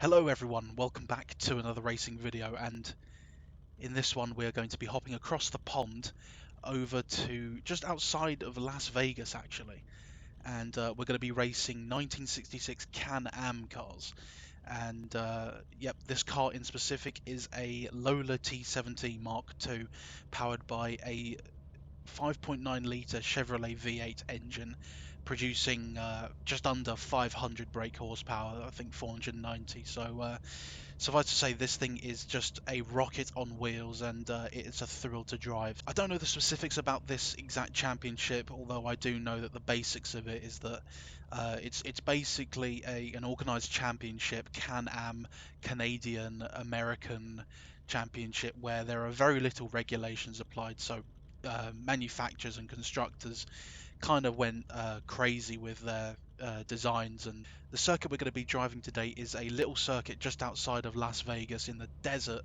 Hello everyone, welcome back to another racing video, and in this one we're going to be hopping across the pond over to just outside of Las Vegas actually, and we're going to be racing 1966 Can-Am cars. And yep, this car in specific is a Lola T70 Mark II powered by a 5.9 litre Chevrolet V8 engine producing just under 500 brake horsepower, I think 490. So suffice to say, this thing is just a rocket on wheels, and it is a thrill to drive. I don't know the specifics about this exact championship, although I do know that the basics of it is that it's basically an organised championship, Can-Am, Canadian, American championship, where there are very little regulations applied. So manufacturers and constructors kind of went crazy with their designs. And the circuit we're going to be driving today is a little circuit just outside of Las Vegas in the desert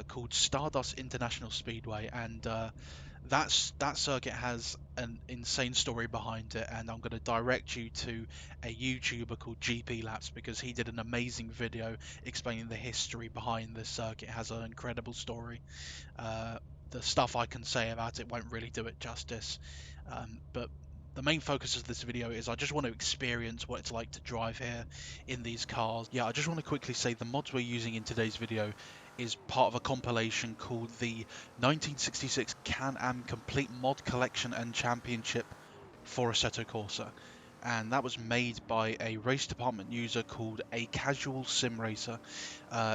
called Stardust International Speedway. And that circuit has an insane story behind it, and I'm going to direct you to a YouTuber called GP Laps because he did an amazing video explaining the history behind this circuit. It has an incredible story. Uh, the stuff I can say about it won't really do it justice. But the main focus of this video is I just want to experience what it's like to drive here in these cars. Yeah, I just want to quickly say the mods we're using in today's video is part of a compilation called the 1966 Can-Am Complete Mod Collection and Championship for Assetto Corsa. And that was made by a race department user called A Casual Sim Racer.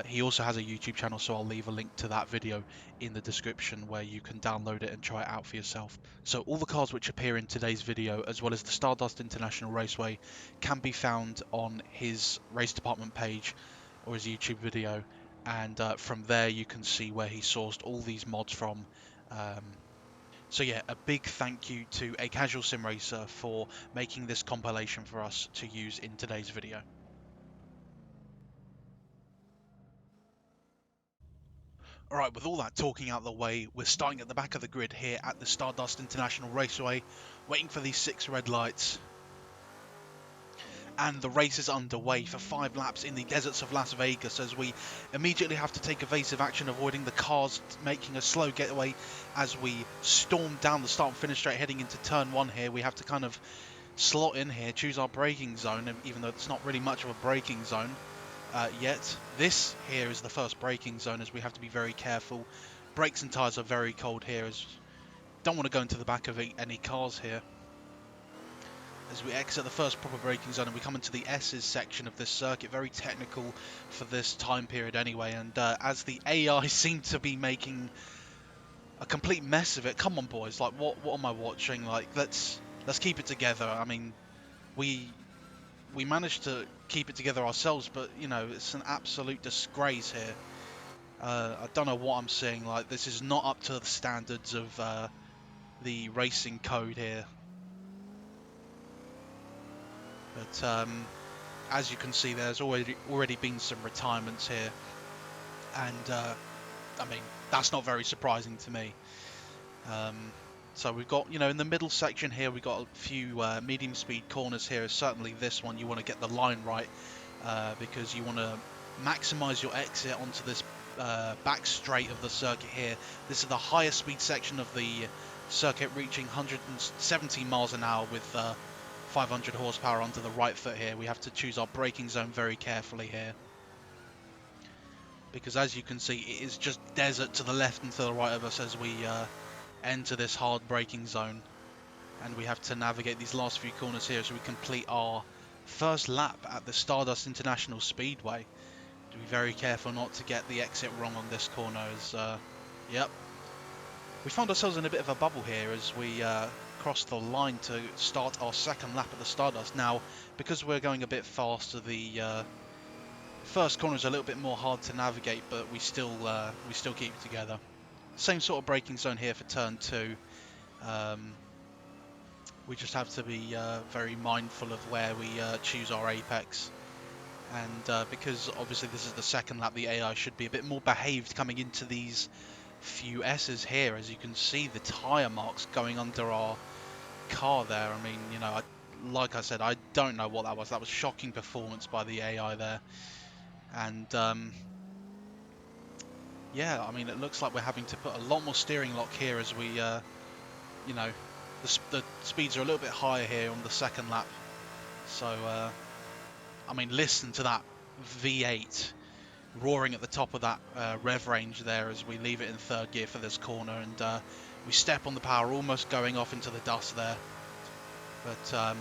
He also has a YouTube channel, so I'll leave a link to that video in the description where you can download it and try it out for yourself. So all the cars which appear in today's video, as well as the Stardust International Raceway, can be found on his race department page or his YouTube video, and from there you can see where he sourced all these mods from. So yeah, a big thank you to A Casual Sim Racer for making this compilation for us to use in today's video. Alright, with all that talking out the way, we're starting at the back of the grid here at the Stardust International Raceway, waiting for these 6 red lights. And the race is underway for 5 laps in the deserts of Las Vegas as we immediately have to take evasive action, avoiding the cars making a slow getaway as we storm down the start and finish straight heading into turn 1 here. We have to kind of slot in here, choose our braking zone, even though it's not really much of a braking zone yet. This here is the first braking zone as we have to be very careful. Brakes and tyres are very cold here as don't want to go into the back of any cars here. As we exit the first proper braking zone and we come into the S's section of this circuit, very technical for this time period anyway, and as the AI seem to be making a complete mess of it. Come on boys, like what am I watching? Like let's keep it together. I mean, we managed to keep it together ourselves, but you know, it's an absolute disgrace here. I don't know what I'm seeing. Like, this is not up to the standards of the racing code here. But as you can see, there's already been some retirements here, and I mean, that's not very surprising to me. So we've got, you know, in the middle section here, we've got a few medium speed corners here. Certainly this one, you want to get the line right because you want to maximize your exit onto this back straight of the circuit here. This is the highest speed section of the circuit, reaching 170 miles an hour with 500 horsepower onto the right foot here. We have to choose our braking zone very carefully here, because as you can see, it is just desert to the left and to the right of us as we enter this hard braking zone, and we have to navigate these last few corners here as we complete our first lap at the Stardust International Speedway. To be very careful not to get the exit wrong on this corner as yep, we found ourselves in a bit of a bubble here as we crossed the line to start our second lap at the Stardust. Now, because we're going a bit faster, the first corner is a little bit more hard to navigate, but we still keep it together. Same sort of braking zone here for turn 2. We just have to be very mindful of where we choose our apex, and because obviously this is the second lap, the AI should be a bit more behaved coming into these few S's here. As you can see, the tyre marks going under our car there. I mean, you know, like I said, I don't know what that was. That was shocking performance by the AI there. And yeah, I mean, it looks like we're having to put a lot more steering lock here as we, you know, the speeds are a little bit higher here on the second lap. So, I mean, listen to that V8 roaring at the top of that rev range there as we leave it in third gear for this corner, and we step on the power, almost going off into the dust there. But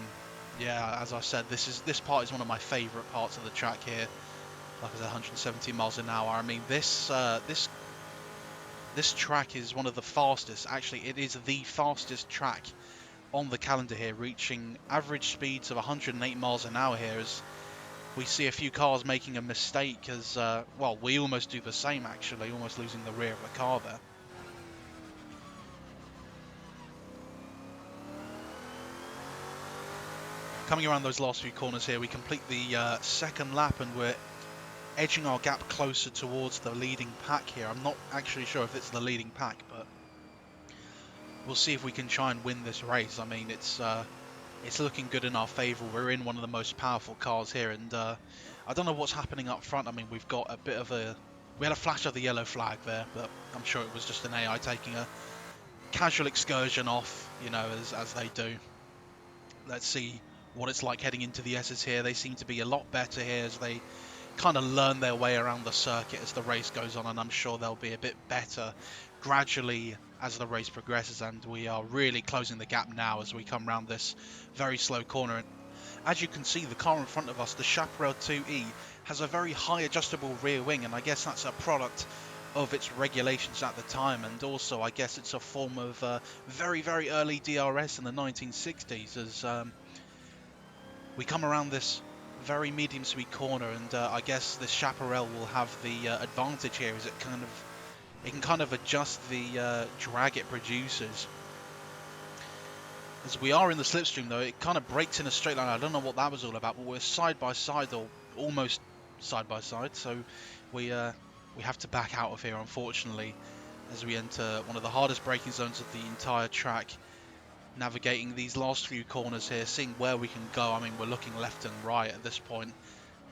yeah, as I said, this part is one of my favourite parts of the track here. Like I said, 170 miles an hour. I mean, this track is one of the fastest. Actually, it is the fastest track on the calendar here, reaching average speeds of 108 miles an hour here. As we see a few cars making a mistake, as well, we almost do the same actually, almost losing the rear of the car there. Coming around those last few corners here, we complete the second lap, and we're edging our gap closer towards the leading pack here. I'm not actually sure if it's the leading pack, but we'll see if we can try and win this race. I mean, it's looking good in our favour. We're in one of the most powerful cars here, and I don't know what's happening up front. I mean, we've got a bit of we had a flash of the yellow flag there, but I'm sure it was just an AI taking a casual excursion off, you know, as they do. Let's see what it's like heading into the S's here. They seem to be a lot better here as they kind of learn their way around the circuit as the race goes on, and I'm sure they'll be a bit better gradually as the race progresses, and we are really closing the gap now as we come around this very slow corner. As you can see, the car in front of us, the Chaparral 2E, has a very high adjustable rear wing, and I guess that's a product of its regulations at the time, and also I guess it's a form of very, very early DRS in the 1960s, as we come around this very medium speed corner, and I guess this Chaparral will have the advantage here, as it can kind of adjust the drag it produces. As we are in the slipstream though, it kind of breaks in a straight line. I don't know what that was all about, but we're side by side, or almost side by side, so we have to back out of here, unfortunately, as we enter one of the hardest braking zones of the entire track. Navigating these last few corners here, seeing where we can go. I mean, we're looking left and right at this point.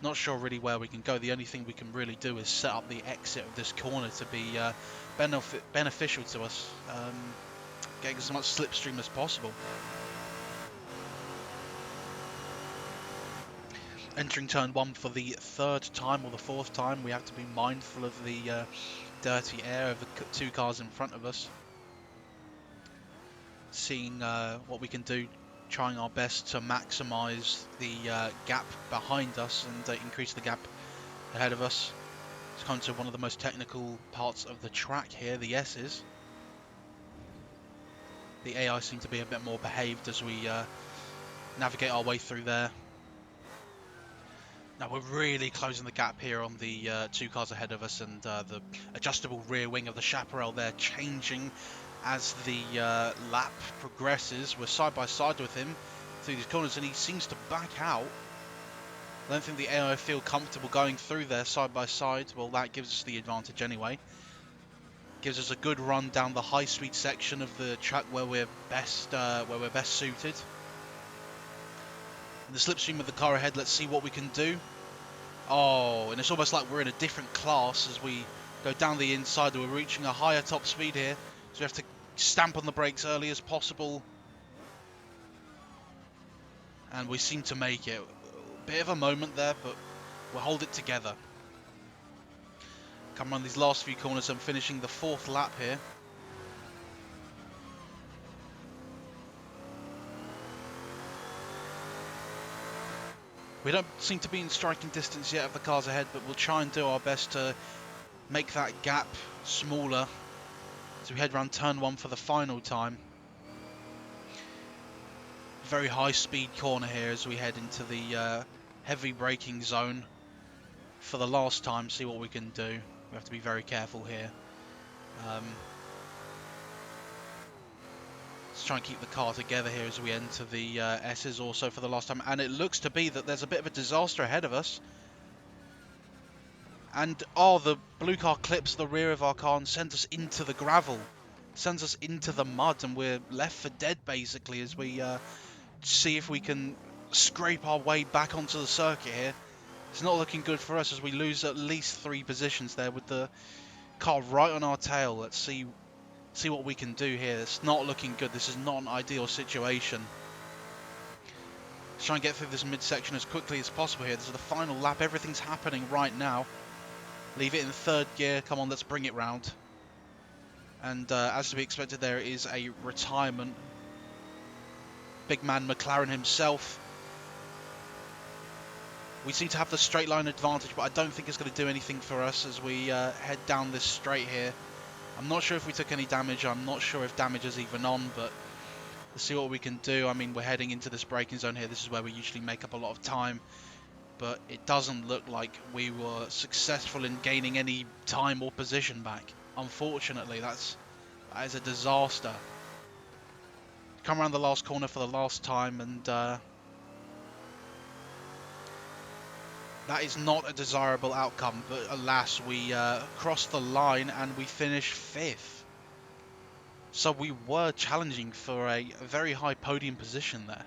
Not sure really where we can go. The only thing we can really do is set up the exit of this corner to be beneficial to us, getting as much slipstream as possible. Entering turn 1 for the third time or the fourth time, we have to be mindful of the dirty air of the two cars in front of us. Seeing what we can do, trying our best to maximise the gap behind us and increase the gap ahead of us. It's come to one of the most technical parts of the track here, the S's. The AI seem to be a bit more behaved as we navigate our way through there. Now we're really closing the gap here on the two cars ahead of us, and the adjustable rear wing of the Chaparral there changing as the lap progresses. We're side by side with him through these corners, and he seems to back out. I don't think the AI feel comfortable going through there side by side. Well, that gives us the advantage anyway. Gives us a good run down the high-speed section of the track where we're best suited. In the slipstream of the car ahead, let's see what we can do. Oh, and it's almost like we're in a different class as we go down the inside. We're reaching a higher top speed here, so we have to stamp on the brakes early as possible. And we seem to make it. A bit of a moment there, but we'll hold it together. Come on these last few corners and finishing the fourth lap here. We don't seem to be in striking distance yet of the cars ahead, but we'll try and do our best to make that gap smaller as we head around turn 1 for the final time. Very high speed corner here as we head into the heavy braking zone for the last time. See what we can do. We have to be very careful here. Let's try and keep the car together here as we enter the S's also for the last time. And it looks to be that there's a bit of a disaster ahead of us. And, oh, the blue car clips the rear of our car and sends us into the gravel. Sends us into the mud, and we're left for dead, basically, as we see if we can scrape our way back onto the circuit here. It's not looking good for us as we lose at least 3 positions there with the car right on our tail. Let's see what we can do here. It's not looking good. This is not an ideal situation. Let's try and get through this midsection as quickly as possible here. This is the final lap. Everything's happening right now. Leave it in 3rd gear. Come on, let's bring it round. And as to be expected, there is a retirement. Big man McLaren himself. We seem to have the straight line advantage, but I don't think it's going to do anything for us as we head down this straight here. I'm not sure if we took any damage. I'm not sure if damage is even on, but let's see what we can do. I mean, we're heading into this braking zone here. This is where we usually make up a lot of time, but it doesn't look like we were successful in gaining any time or position back. Unfortunately, that is a disaster. Come around the last corner for the last time, and that is not a desirable outcome, but alas, we crossed the line and we finished 5th. So we were challenging for a very high podium position there.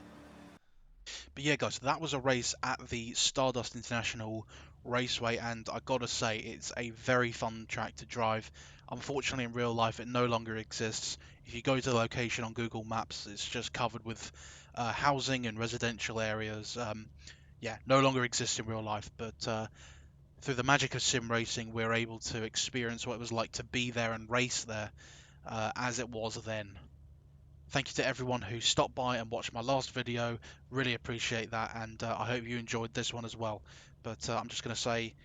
But yeah, guys, that was a race at the Stardust International Raceway, and I gotta say, it's a very fun track to drive. Unfortunately, in real life, it no longer exists. If you go to the location on Google Maps, it's just covered with housing and residential areas. Yeah, no longer exists in real life, but through the magic of sim racing, we're able to experience what it was like to be there and race there as it was then. Thank you to everyone who stopped by and watched my last video. Really appreciate that, and I hope you enjoyed this one as well. But I'm just going to say,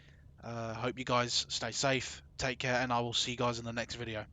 hope you guys stay safe, take care, and I will see you guys in the next video.